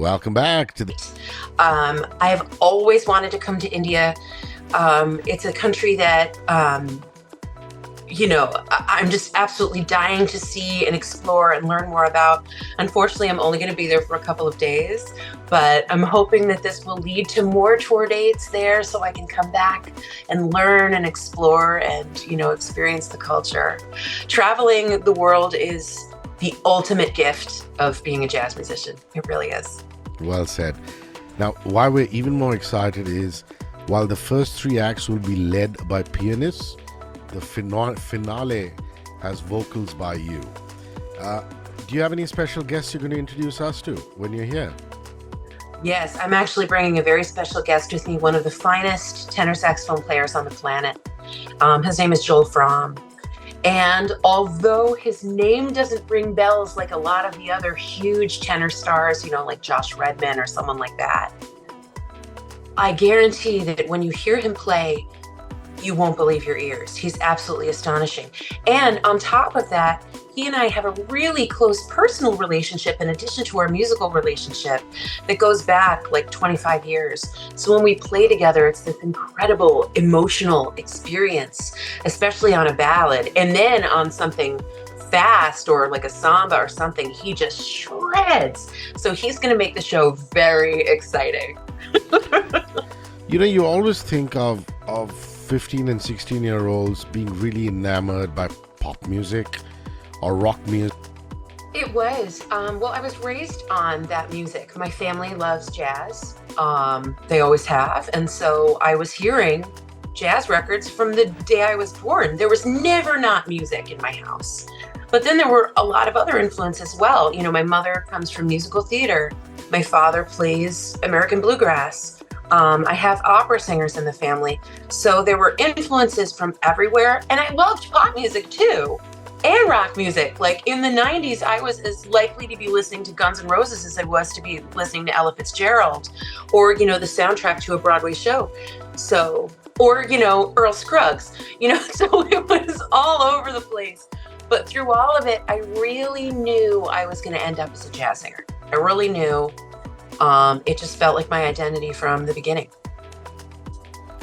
Welcome back to the... I've always wanted to come to India. It's a country that, I'm just absolutely dying to see and explore and learn more about. Unfortunately, I'm only going to be there for a couple of days, but I'm hoping that this will lead to more tour dates there so I can come back and learn and explore and, experience the culture. Traveling the world is the ultimate gift of being a jazz musician. It really is. Well said. Now, why we're even more excited is while the first three acts will be led by pianists, the finale has vocals by you. Do you have any special guests you're going to introduce us to when you're here? Yes, I'm actually bringing a very special guest with me, one of the finest tenor saxophone players on the planet. His name is Joel Fromm. And although his name doesn't ring bells like a lot of the other huge tenor stars, like Josh Redman or someone like that, I guarantee that when you hear him play, you won't believe your ears. He's absolutely astonishing. And on top of that, he and I have a really close personal relationship in addition to our musical relationship that goes back like 25 years. So when we play together, it's this incredible emotional experience, especially on a ballad. And then on something fast or like a samba or something, he just shreds. So he's going to make the show very exciting. You always think of 15 and 16-year-olds being really enamored by pop music or rock music. It was. I was raised on that music. My family loves jazz. They always have. And so I was hearing jazz records from the day I was born. There was never not music in my house. But then there were a lot of other influences as well. My mother comes from musical theater. My father plays American bluegrass. I have opera singers in the family. So there were influences from everywhere. And I loved pop music too. And rock music. Like in the 90s, I was as likely to be listening to Guns N' Roses as I was to be listening to Ella Fitzgerald or, the soundtrack to a Broadway show. So, or, Earl Scruggs, so it was all over the place. But through all of it, I really knew I was going to end up as a jazz singer. I really knew. It just felt like my identity from the beginning.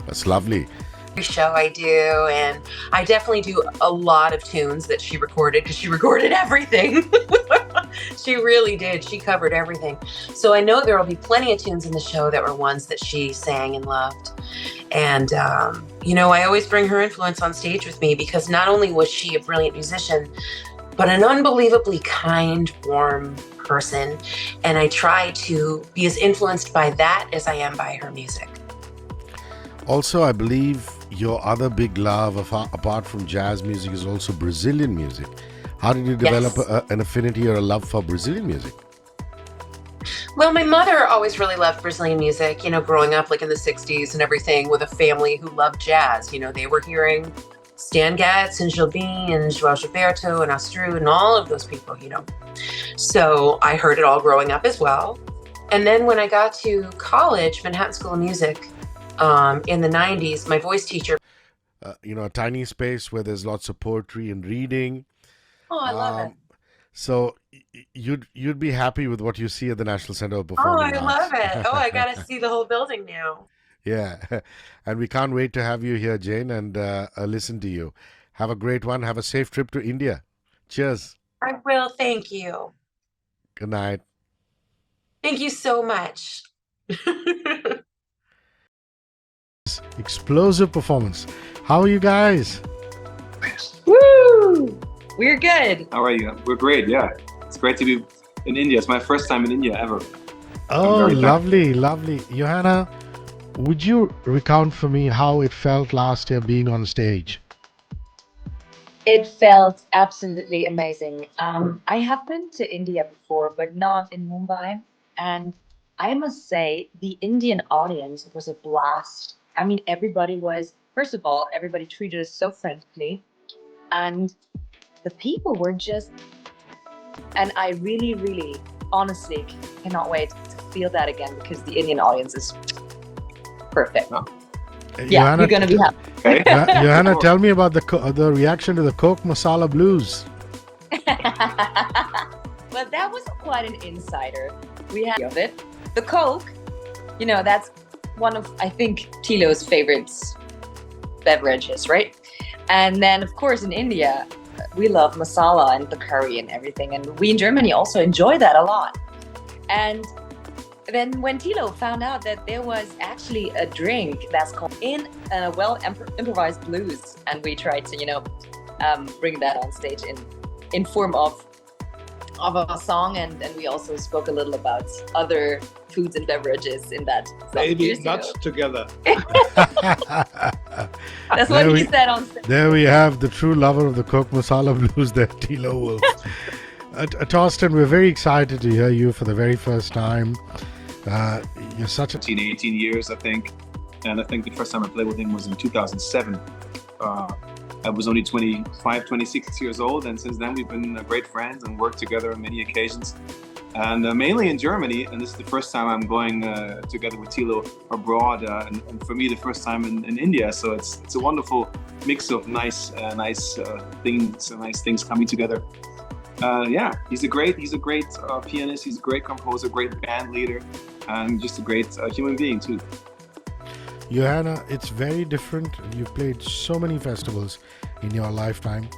That's lovely. Show I do, and I definitely do a lot of tunes that she recorded because she recorded everything. She really did. She covered everything. So I know there will be plenty of tunes in the show that were ones that she sang and loved. And, I always bring her influence on stage with me because not only was she a brilliant musician, but an unbelievably kind, warm person. And I try to be as influenced by that as I am by her music. Also, I believe your other big love, apart from jazz music, is also Brazilian music. How did you develop an affinity or a love for Brazilian music? Well, my mother always really loved Brazilian music, growing up like in the 60s and everything with a family who loved jazz. They were hearing Stan Getz and Jobim and João Gilberto and Astru and all of those people, So I heard it all growing up as well. And then when I got to college, Manhattan School of Music, in the 90s, my voice teacher. A tiny space where there's lots of poetry and reading. Oh, I love it. So you'd be happy with what you see at the National Center of Performing Arts. Oh, I love it. Oh, I got to see the whole building now. Yeah. And we can't wait to have you here, Jane, and listen to you. Have a great one. Have a safe trip to India. Cheers. I will. Thank you. Good night. Thank you so much. Explosive performance. How are you guys? Woo! We're good. How are you? We're great, yeah. It's great to be in India. It's my first time in India ever. Oh, lovely. Johanna, would you recount for me how it felt last year being on stage? It felt absolutely amazing. I have been to India before, but not in Mumbai. And I must say, the Indian audience was a blast. I mean, first of all, everybody treated us so friendly. And the people were and I really, really, honestly cannot wait to feel that again because the Indian audience is perfect. Oh. Yeah, Johanna, you're going to be happy. Okay. Johanna, tell me about the reaction to the Coke Masala Blues. Well, that was quite an insider. we had of it. The Coke, you know, that's one of, I think, Thilo's favorite beverages, right? And then, of course, in India, we love masala and the curry and everything. And we in Germany also enjoy that a lot. And then when Thilo found out that there was actually a drink that's called improvised blues, and we tried to, you know, bring that on stage in form of a song, and we also spoke a little about other foods and beverages in that. Maybe nuts together. That's what he said on stage. There we have the true lover of the Coke Masala Blues there, Thilo Wolff. Torsten, we're very excited to hear you for the very first time. You're such a... 18 years, I think. And I think the first time I played with him was in 2007. I was only 25, 26 years old, and since then we've been great friends and worked together on many occasions. And mainly in Germany, and this is the first time I'm going together with Thilo abroad, and for me the first time in India. So it's a wonderful mix of nice things coming together. Yeah, he's a great pianist. He's a great composer, great band leader, and just a great human being too. Johanna, it's very different. You've played so many festivals in your lifetime.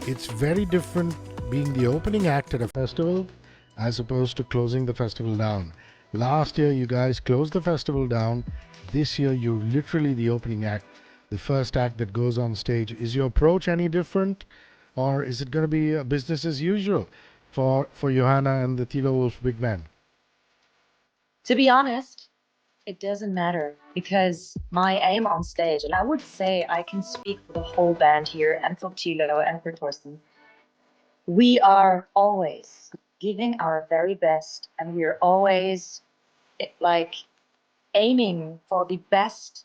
It's very different being the opening act at a festival as opposed to closing the festival down. Last year, you guys closed the festival down. This year, you're literally the opening act, the first act that goes on stage. Is your approach any different, or is it going to be business as usual for Johanna and the Thilo Wolff Big Band? To be honest, it doesn't matter, because my aim on stage, and I would say I can speak for the whole band here and for Thilo and for Torsten, we are always giving our very best, and we are always like aiming for the best,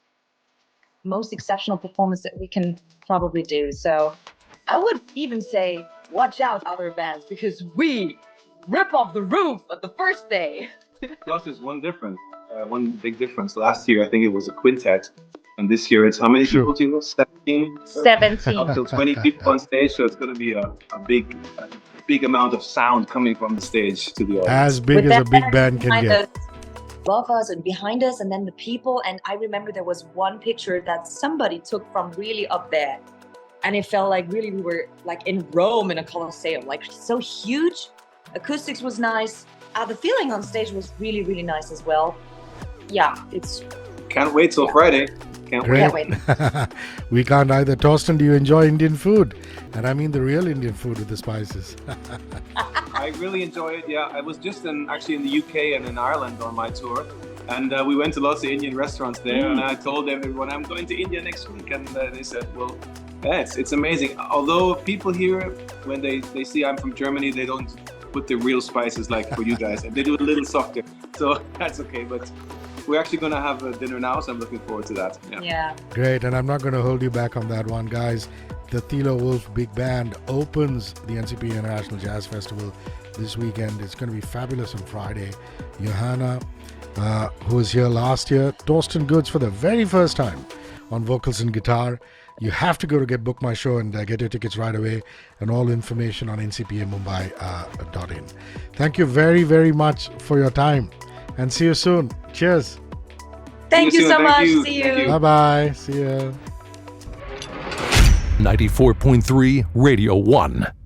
most exceptional performance that we can probably do. So I would even say, watch out, other bands, because we rip off the roof at the first day. Plus, there's one big difference. Last year, I think it was a quintet, and this year it's how many people, Thilo? 17? 17. Up till 20 people on stage, so it's going to be a big amount of sound coming from the stage to the audience. As big as a big band can get. Above us and behind us, and then the people. And I remember there was one picture that somebody took from really up there, and it felt like really we were like in Rome in a Colosseum, like so huge. Acoustics was nice. The feeling on stage was really, really nice as well. Yeah, it's... Can't wait till Friday. Can't wait. We can't either. Torsten, do you enjoy Indian food? And I mean the real Indian food with the spices. I really enjoy it, yeah. I was just actually in the UK and in Ireland on my tour. And we went to lots of Indian restaurants there. And I told everyone, I'm going to India next week. And they said, well, yeah, it's amazing. Although people here, when they see I'm from Germany, they don't put the real spices like for you guys, and they do it a little softer, so that's okay. But we're actually going to have a dinner now, so I'm looking forward to that. Yeah. Great, and I'm not going to hold you back on that one, guys. The Thilo Wolff Big Band opens the NCPA International Jazz Festival this weekend. It's going to be fabulous on Friday. Johanna, who was here last year, Torsten Goods for the very first time on vocals and guitar. You have to go to Get Book My Show and get your tickets right away, and all information on ncpamumbai.in. Thank you very, very much for your time, and see you soon. Cheers. Thank you so much. You. See you. Bye-bye. See you. 94.3 Radio 1.